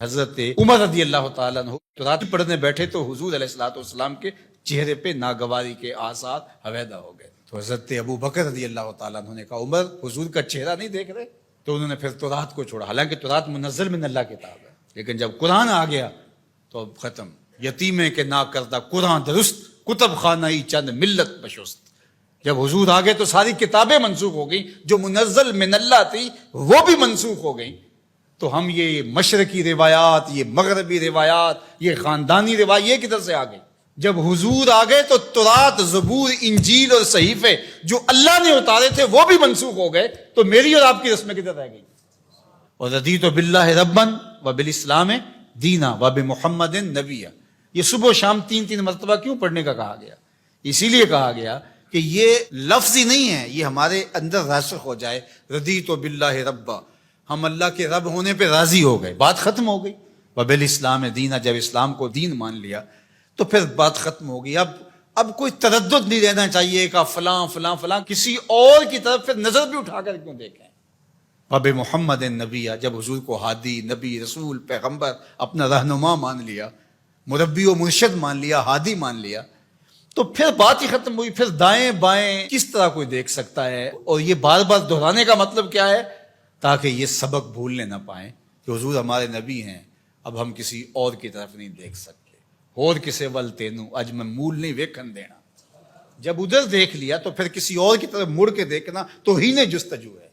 حضرت عمر رضی اللہ تعالیٰ عنہ تو رات پڑھنے بیٹھے تو حضور علیہ الصلوۃ والسلام کے چہرے پہ ناگواری کے آثار حویدہ ہو گئے. تو حضرت ابو بکر رضی اللہ تعالیٰ عنہ نے کہا عمر حضور کا چہرہ نہیں دیکھ رہے؟ تو انہوں نے پھر تورات کو چھوڑا. حالانکہ تورات منزل من اللہ کتاب ہے، لیکن جب قرآن آ گیا تو اب ختم. یتیمے کے نا کردہ قرآن درست، کتب خانہ ہی چند ملت بشست. جب حضور آ گئے تو ساری کتابیں منسوخ ہو گئیں، جو منزل من اللہ تھی وہ بھی منسوخ ہو گئیں. تو ہم یہ مشرقی روایات، یہ مغربی روایات، یہ خاندانی روایات یہ کدھر سے آ گئی؟ جب حضور آ گئے تو تورات، زبور، انجیل اور صحیفے جو اللہ نے اتارے تھے وہ بھی منسوخ ہو گئے. تو میری اور آپ کی رسمیں کدھر رہ گئی؟ اور رضیت باللہ ربًا وبالاسلام دینا وبمحمد نبیا. یہ صبح و شام تین مرتبہ کیوں پڑھنے کا کہا گیا؟ اسی لیے کہا گیا کہ یہ لفظ ہی نہیں ہے، یہ ہمارے اندر راسخ ہو جائے. رضیت باللہ ربًا، ہم اللہ کے رب ہونے پہ راضی ہو گئے، بات ختم ہو گئی. وبالاسلام دینا، جب اسلام کو دین مان لیا تو پھر بات ختم ہو گئی. اب کوئی تردد نہیں رہنا چاہیے کہ فلاں فلاں فلاں کسی اور کی طرف پھر نظر بھی اٹھا کر کیوں دیکھیں. وب محمد نبیہ، جب حضور کو ہادی، نبی، رسول، پیغمبر، اپنا رہنما مان لیا، مربی و مرشد مان لیا، ہادی مان لیا، تو پھر بات ہی ختم ہوئی. پھر دائیں بائیں کس طرح کوئی دیکھ سکتا ہے؟ اور یہ بار بار دہرانے کا مطلب کیا ہے؟ تاکہ یہ سبق بھولنے نہ پائیں کہ حضور ہمارے نبی ہیں، اب ہم کسی اور کی طرف نہیں دیکھ سکتے. اور کسے ول تینوں اج میں مول نہیں ویکھن دینا. جب ادھر دیکھ لیا تو پھر کسی اور کی طرف مڑ کے دیکھنا توہین جستجو ہے.